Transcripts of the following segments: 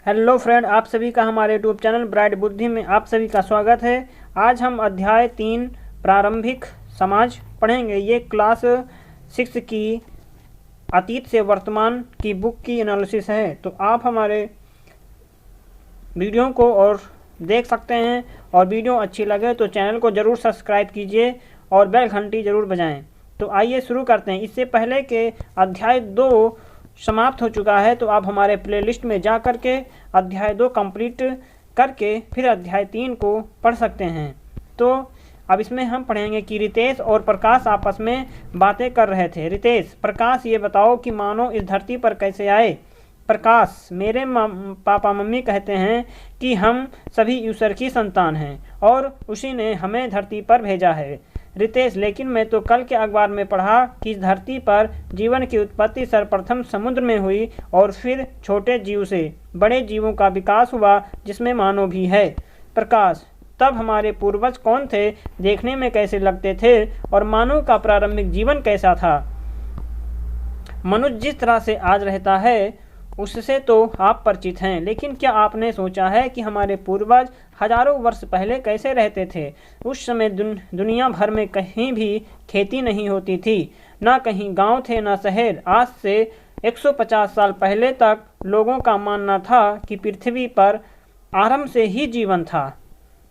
Hello friend, आप सभी का हमारे यूट्यूब चैनल ब्राइट बुद्धि में आप सभी का स्वागत है। आज हम अध्याय 3 प्रारंभिक समाज पढ़ेंगे। ये क्लास 6 की अतीत से वर्तमान की बुक की एनालिसिस है। तो आप हमारे वीडियो को और देख सकते हैं, और वीडियो अच्छी लगे तो चैनल को ज़रूर सब्सक्राइब कीजिए और बेल घंटी ज़रूर बजाएं। तो आइए शुरू करते हैं। इससे पहले के अध्याय 2 समाप्त हो चुका है, तो आप हमारे प्लेलिस्ट में जा कर के अध्याय 2 कंप्लीट करके फिर अध्याय 3 को पढ़ सकते हैं। तो अब इसमें हम पढ़ेंगे कि रितेश और प्रकाश आपस में बातें कर रहे थे। रितेश, प्रकाश ये बताओ कि मानव इस धरती पर कैसे आए। प्रकाश, मेरे पापा मम्मी कहते हैं कि हम सभी ईश्वर की संतान हैं और उसी ने हमें धरती पर भेजा है। रितेश, लेकिन मैं तो कल के अखबार में पढ़ा कि इस धरती पर जीवन की उत्पत्ति सर्वप्रथम समुद्र में हुई और फिर छोटे जीव से बड़े जीवों का विकास हुआ, जिसमें मानव भी है। प्रकाश, तब हमारे पूर्वज कौन थे, देखने में कैसे लगते थे और मानव का प्रारंभिक जीवन कैसा था? मनुष्य जिस तरह से आज रहता है उससे तो आप परिचित हैं, लेकिन क्या आपने सोचा है कि हमारे पूर्वज हजारों वर्ष पहले कैसे रहते थे? उस समय दुनिया भर में कहीं भी खेती नहीं होती थी, ना कहीं गांव थे ना शहर। आज से 150 साल पहले तक लोगों का मानना था कि पृथ्वी पर आरंभ से ही जीवन था।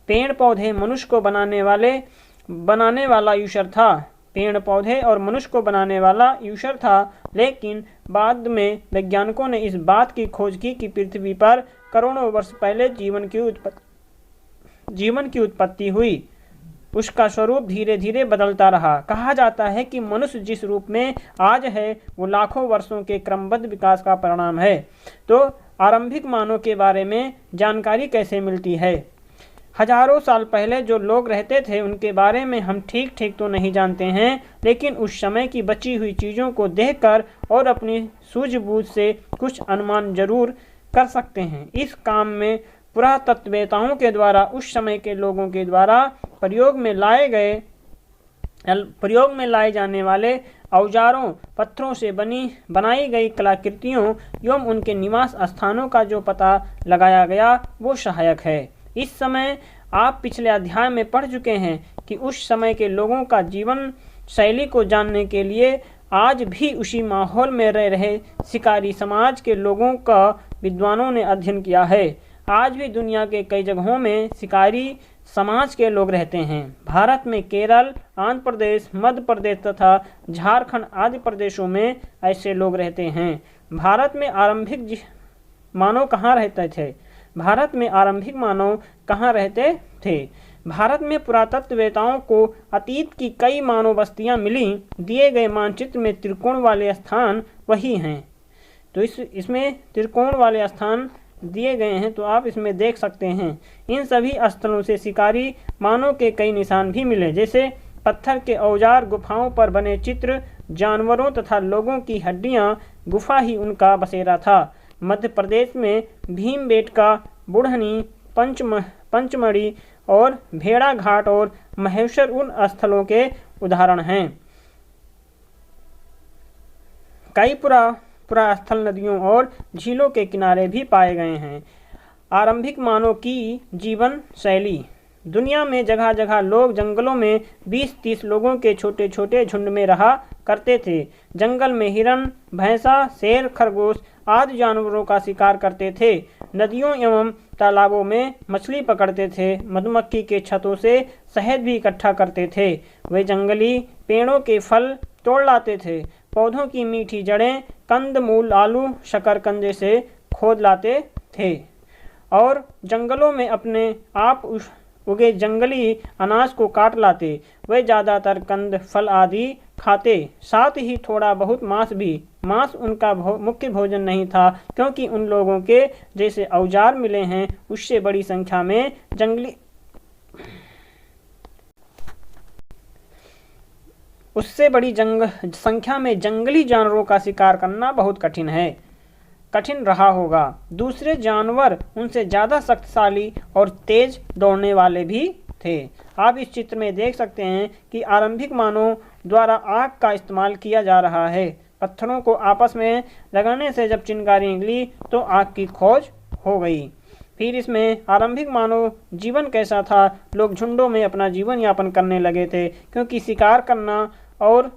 पेड़ पौधे मनुष्य को बनाने वाला ईश्वर था। पेड़ पौधे और मनुष्य को बनाने वाला ईश्वर था, लेकिन बाद में वैज्ञानिकों ने इस बात की खोज की कि पृथ्वी पर करोड़ों वर्ष पहले जीवन की उत्पत्ति हुई। उसका स्वरूप धीरे धीरे बदलता रहा। कहा जाता है कि मनुष्य जिस रूप में आज है वो लाखों वर्षों के क्रमबद्ध विकास का परिणाम है। तो आरंभिक मानव के बारे में जानकारी कैसे मिलती है? हजारों साल पहले जो लोग रहते थे उनके बारे में हम ठीक तो नहीं जानते हैं, लेकिन उस समय की बची हुई चीज़ों को देखकर और अपनी सूझबूझ से कुछ अनुमान जरूर कर सकते हैं। इस काम में पुरातत्ववेताओं के द्वारा उस समय के लोगों के द्वारा प्रयोग में लाए जाने वाले औजारों, पत्थरों से बनाई गई कलाकृतियों एवं उनके निवास स्थानों का जो पता लगाया गया वो सहायक है। इस समय आप पिछले अध्याय में पढ़ चुके हैं कि उस समय के लोगों का जीवन शैली को जानने के लिए आज भी उसी माहौल में रह रहे शिकारी समाज के लोगों का विद्वानों ने अध्ययन किया है। आज भी दुनिया के कई जगहों में शिकारी समाज के लोग रहते हैं। भारत में केरल, आंध्र प्रदेश, मध्य प्रदेश तथा झारखंड आदि प्रदेशों में ऐसे लोग रहते हैं। भारत में आरंभिक मानव कहाँ रहते थे? भारत में पुरातत्ववेताओं को अतीत की कई मानव बस्तियां मिली। दिए गए मानचित्र में त्रिकोण वाले स्थान वही हैं। तो इसमें त्रिकोण वाले स्थान दिए गए हैं, तो आप इसमें देख सकते हैं। इन सभी स्थलों से शिकारी मानव के कई निशान भी मिले, जैसे पत्थर के औजार, गुफाओं पर बने चित्र, जानवरों तथा लोगों की हड्डियां। गुफा ही उनका बसेरा था। मध्य प्रदेश में भीमबेटका, बुढ़नी, पंचमढ़ी और भेड़ा घाट और महेश्वर उन स्थलों के उदाहरण हैं। कई पुरा स्थल नदियों और झीलों के किनारे भी पाए गए हैं। आरंभिक मानव की जीवन शैली। दुनिया में जगह जगह लोग जंगलों में 20-30 लोगों के छोटे छोटे झुंड में रहा करते थे। जंगल में हिरन, भैंसा, शेर, खरगोश आदि जानवरों का शिकार करते थे। नदियों एवं तालाबों में मछली पकड़ते थे। मधुमक्खी के छत्तों से शहद भी इकट्ठा करते थे। वे जंगली पेड़ों के फल तोड़ लाते थे। पौधों की मीठी जड़ें, कंद मूल, आलू, शकरकंदे से खोद लाते थे और जंगलों में अपने आप उगे जंगली अनाज को काट लाते। वे ज़्यादातर कंद, फल आदि खाते, साथ ही थोड़ा बहुत मांस भी। मांस उनका मुख्य भोजन नहीं था, क्योंकि उन लोगों के जैसे औजार मिले हैं उससे बड़ी संख्या में जंगली जानवरों का शिकार करना बहुत कठिन रहा होगा। दूसरे जानवर उनसे ज़्यादा शक्तिशाली और तेज दौड़ने वाले भी थे। आप इस चित्र में देख सकते हैं कि आरंभिक मानव द्वारा आग का इस्तेमाल किया जा रहा है। पत्थरों को आपस में लगाने से जब चिंगारी निकली तो आग की खोज हो गई। फिर इसमें आरंभिक मानव जीवन कैसा था, लोग झुंडों में अपना जीवन यापन करने लगे थे, क्योंकि शिकार करना और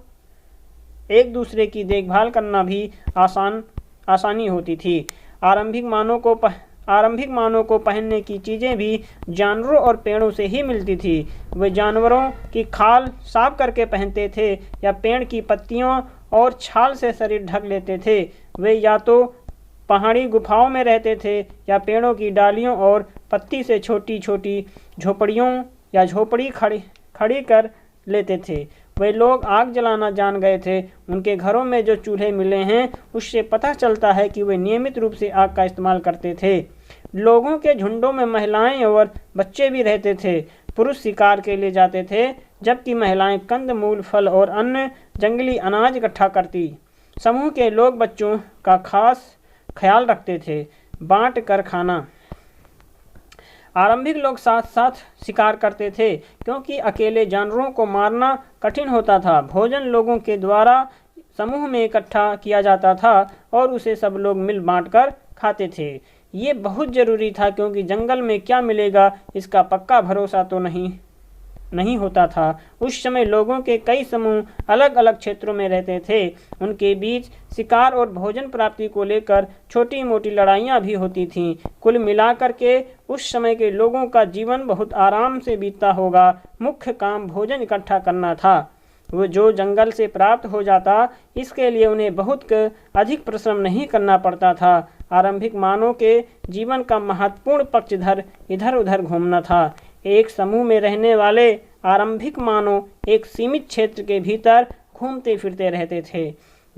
एक दूसरे की देखभाल करना भी आसानी होती थी। आरंभिक मानव को पहनने की चीज़ें भी जानवरों और पेड़ों से ही मिलती थी। वे जानवरों की खाल साफ करके पहनते थे या पेड़ की पत्तियों और छाल से शरीर ढक लेते थे। वे या तो पहाड़ी गुफाओं में रहते थे या पेड़ों की डालियों और पत्ती से छोटी छोटी झोपड़ियों या झोपड़ी खड़ी कर लेते थे। वे लोग आग जलाना जान गए थे। उनके घरों में जो चूल्हे मिले हैं उससे पता चलता है कि वे नियमित रूप से आग का इस्तेमाल करते थे। लोगों के झुंडों में महिलाएं और बच्चे भी रहते थे। पुरुष शिकार के लिए जाते थे, जबकि महिलाएं कंदमूल, फल और अन्य जंगली अनाज इकट्ठा करती। समूह के लोग बच्चों का खास ख्याल रखते थे। बांट कर खाना। आरंभिक लोग साथ साथ शिकार करते थे, क्योंकि अकेले जानवरों को मारना कठिन होता था। भोजन लोगों के द्वारा समूह में इकट्ठा किया जाता था और उसे सब लोग मिल बांट कर खाते थे। ये बहुत ज़रूरी था, क्योंकि जंगल में क्या मिलेगा इसका पक्का भरोसा तो नहीं होता था। उस समय लोगों के कई समूह अलग अलग क्षेत्रों में रहते थे। उनके बीच शिकार और भोजन प्राप्ति को लेकर छोटी मोटी लड़ाइयाँ भी होती थीं। कुल मिलाकर के उस समय के लोगों का जीवन बहुत आराम से बीतता होगा। मुख्य काम भोजन इकट्ठा करना था। वो जो जंगल से प्राप्त हो जाता, इसके लिए उन्हें बहुत अधिक परिश्रम नहीं करना पड़ता था। आरंभिक मानव के जीवन का महत्वपूर्ण पक्ष इधर उधर घूमना था। एक समूह में रहने वाले आरंभिक मानव एक सीमित क्षेत्र के भीतर घूमते फिरते रहते थे।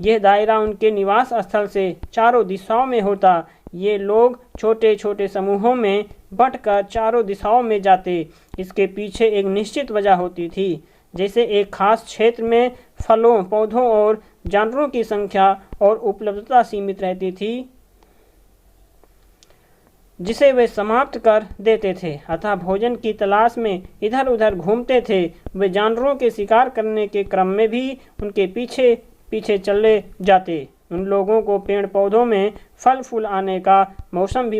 यह दायरा उनके निवास स्थल से चारों दिशाओं में होता। ये लोग छोटे छोटे समूहों में बंटकर चारों दिशाओं में जाते। इसके पीछे एक निश्चित वजह होती थी, जैसे एक खास क्षेत्र में फलों, पौधों और जानवरों की संख्या और उपलब्धता सीमित रहती थी, जिसे वे समाप्त कर देते थे। अतः भोजन की तलाश में इधर उधर घूमते थे। वे जानवरों के शिकार करने के क्रम में भी उनके पीछे पीछे चले जाते। उन लोगों को पेड़ पौधों में फल फूल आने का मौसम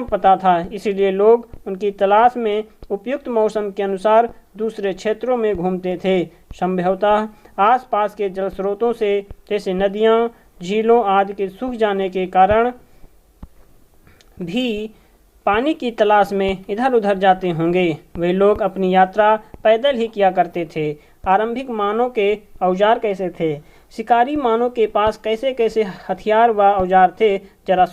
पता था, इसलिए लोग उनकी तलाश में उपयुक्त मौसम के अनुसार दूसरे क्षेत्रों में घूमते थे। संभवतः आसपास के जल स्रोतों से, जैसे नदियाँ, झीलों आदि के सूख जाने के कारण भी पानी की तलाश में इधर उधर जाते होंगे। वे लोग अपनी यात्रा पैदल ही किया करते थे। आरंभिक मानव के औजार कैसे थे? शिकारी मानव के पास कैसे कैसे हथियार व औजार थे, जरा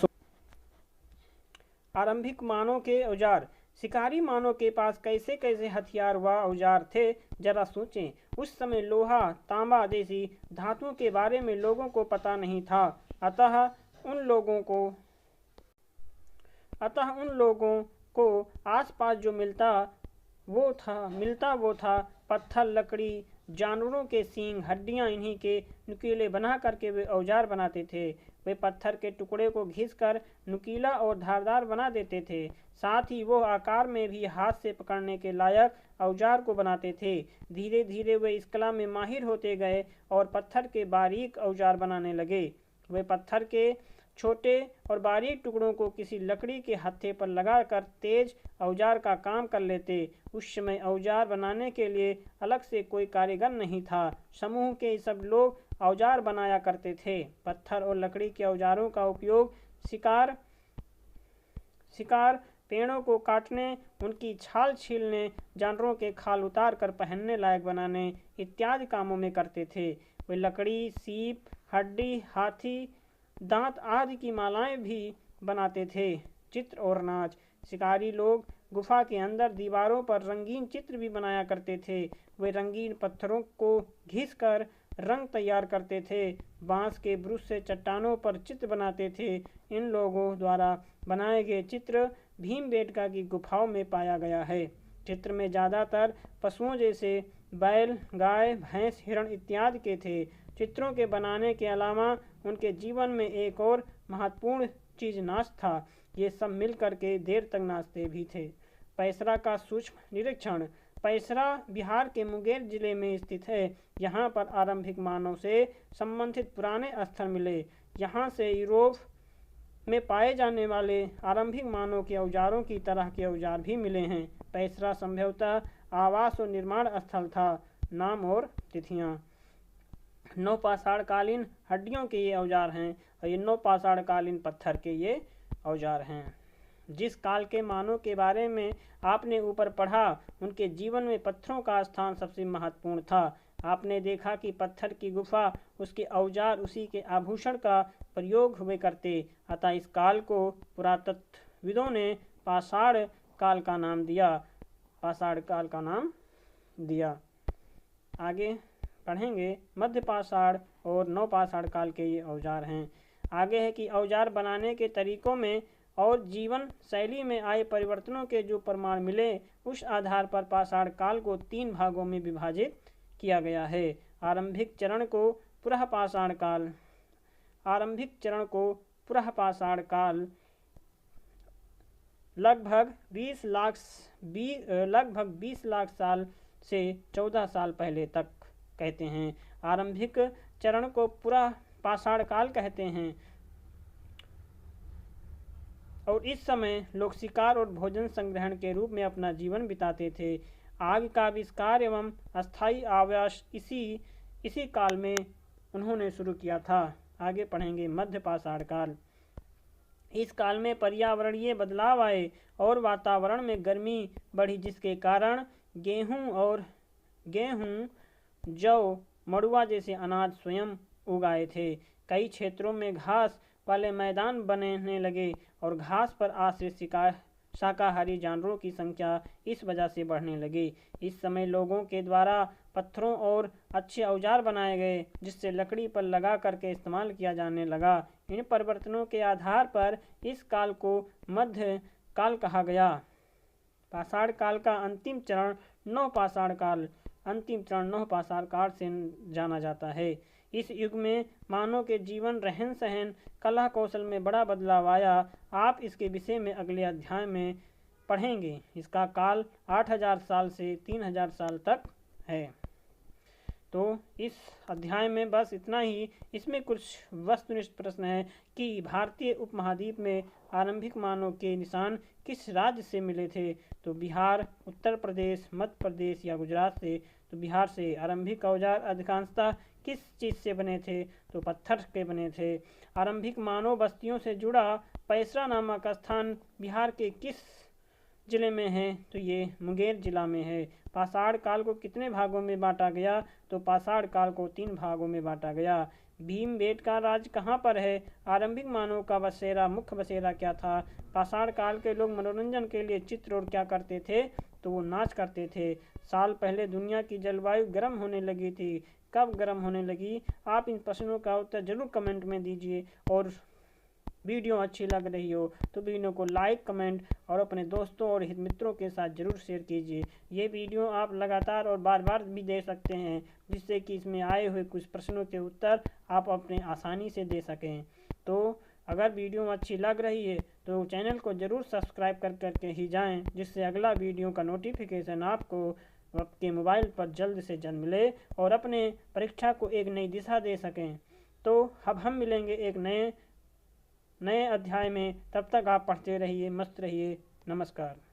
आरंभिक मानव के औजार। शिकारी मानव के पास कैसे कैसे हथियार व औजार थे, जरा सोचें। उस समय लोहा, तांबा जैसी धातुओं के बारे में लोगों को पता नहीं था। अतः उन लोगों को आसपास जो मिलता वो था पत्थर, लकड़ी, जानवरों के सींग, हड्डियां। इन्हीं के नुकीले बना करके वे औजार बनाते थे। वे पत्थर के टुकड़े को घिसकर नुकीला और धारदार बना देते थे। साथ ही वो आकार में भी हाथ से पकड़ने के लायक औजार को बनाते थे। धीरे धीरे वे इस कला में माहिर होते गए और पत्थर के बारीक औजार बनाने लगे। वे पत्थर के छोटे और बारीक टुकड़ों को किसी लकड़ी के हत्थे पर लगाकर तेज औजार का काम कर लेते। उस समय औजार बनाने के लिए अलग से कोई कारीगर नहीं था। समूह के सब लोग औजार बनाया करते थे। पत्थर और लकड़ी के औजारों का उपयोग शिकार, पेड़ों को काटने, उनकी छाल छीलने, जानवरों के खाल उतार कर पहनने लायक बनाने इत्यादि कामों में करते थे। वे लकड़ी, सीप, हड्डी, हाथी दांत आदि की मालाएं भी बनाते थे। चित्र और नाच। शिकारी लोग गुफा के अंदर दीवारों पर रंगीन चित्र भी बनाया करते थे। वे रंगीन पत्थरों को घिसकर रंग तैयार करते थे। बांस के ब्रुश से चट्टानों पर चित्र बनाते थे। इन लोगों द्वारा बनाए गए चित्र भीमबेटका की गुफाओं में पाया गया है। चित्र में ज़्यादातर पशुओं जैसे बैल, गाय, भैंस, हिरण इत्यादि के थे। चित्रों के बनाने के अलावा उनके जीवन में एक और महत्वपूर्ण चीज़ नाच था। ये सब मिल करके देर तक नाचते भी थे। पैसरा का सूक्ष्म निरीक्षण। पैसरा बिहार के मुंगेर जिले में स्थित है। यहाँ पर आरंभिक मानव से संबंधित पुराने स्थल मिले। यहाँ से यूरोप में पाए जाने वाले आरंभिक मानव के औजारों की तरह के औजार भी मिले हैं। पैसरा संभवतः आवास और निर्माण स्थल था। नाम और तिथियां। नवपाषाणकालीन हड्डियों के ये औजार हैं और ये नवपाषाणकालीन पत्थर के ये औजार हैं। जिस काल के मानव के बारे में आपने ऊपर पढ़ा, उनके जीवन में पत्थरों का स्थान सबसे महत्वपूर्ण था। आपने देखा कि पत्थर की गुफा, उसके औजार, उसी के आभूषण का प्रयोग हुए करते। अतः इस काल को पुरातत्वविदों ने पाषाण काल का नाम दिया। पाषाण काल का नाम दिया। आगे पढ़ेंगे मध्य पाषाण और नवपाषाण काल के ये औजार हैं। आगे है कि औजार बनाने के तरीकों में और जीवन शैली में आए परिवर्तनों के जो प्रमाण मिले, उस आधार पर पाषाण काल को 3 भागों में विभाजित किया गया है। आरंभिक चरण को पुरःपाषाण काल। आरंभिक चरण को पुरःपाषाण काल लगभग 20 लाख साल से 14 साल पहले तक कहते हैं। आरंभिक चरण को पुरःपाषाण काल कहते हैं और इस समय लोग शिकार और भोजन संग्रहण के रूप में अपना जीवन बिताते थे। आग का आविष्कार एवं अस्थायी आवास इसी काल में उन्होंने शुरू किया था। आगे पढ़ेंगे मध्य पाषाण काल। इस काल में पर्यावरणीय बदलाव आए और वातावरण में गर्मी बढ़ी, जिसके कारण गेहूं, जौ, मड़ुआ जैसे अनाज स्वयं उगाए थे। कई क्षेत्रों में घास वाले मैदान बनने लगे और घास पर आश्रित शाकाहारी जानवरों की संख्या इस वजह से बढ़ने लगी। इस समय लोगों के द्वारा पत्थरों और अच्छे औजार बनाए गए, जिससे लकड़ी पर लगा करके इस्तेमाल किया जाने लगा। इन परिवर्तनों के आधार पर इस काल को मध्य काल कहा गया। पाषाण काल का अंतिम चरण नवपाषाण काल से जाना जाता है। इस युग में मानव के जीवन, रहन सहन, कला कौशल में बड़ा बदलाव आया। आप इसके विषय में अगले अध्याय में पढ़ेंगे। इसका काल 8000 साल से 3000 साल तक है। तो इस अध्याय में बस इतना ही। इसमें कुछ वस्तुनिष्ठ प्रश्न है कि भारतीय उपमहाद्वीप में आरंभिक मानव के निशान किस राज्य से मिले थे? तो बिहार, उत्तर प्रदेश, मध्य प्रदेश या गुजरात से। तो बिहार से। आरंभिक औजार अधिकांशतः किस चीज़ से बने थे? तो पत्थर के बने थे। आरंभिक मानव बस्तियों से जुड़ा पैसरा नामक स्थान बिहार के किस जिले में है? तो ये मुंगेर जिला में है। पाषाण काल को कितने भागों में बांटा गया? तो पाषाण काल को 3 भागों में बांटा गया। भीमबेटका राज्य कहाँ पर है? आरंभिक मानव का बसेरा, मुख्य बसेरा क्या था? पाषाण काल के लोग मनोरंजन के लिए चित्र और क्या करते थे? तो वो नाच करते थे। साल पहले दुनिया की जलवायु गर्म होने लगी थी। कब गर्म होने लगी? आप इन प्रश्नों का उत्तर जरूर कमेंट में दीजिए। और वीडियो अच्छी लग रही हो तो वीडियो को लाइक, कमेंट और अपने दोस्तों और हित मित्रों के साथ जरूर शेयर कीजिए। ये वीडियो आप लगातार और बार बार भी दे सकते हैं, जिससे कि इसमें आए हुए कुछ प्रश्नों के उत्तर आप अपने आसानी से दे सकें। तो अगर वीडियो अच्छी लग रही है तो चैनल को ज़रूर सब्सक्राइब करके ही जाएं, जिससे अगला वीडियो का नोटिफिकेशन आपको आपके मोबाइल पर जल्द से जल्द मिले और अपने परीक्षा को एक नई दिशा दे सकें। तो अब हम मिलेंगे एक नए अध्याय में। तब तक आप पढ़ते रहिए, मस्त रहिए। नमस्कार।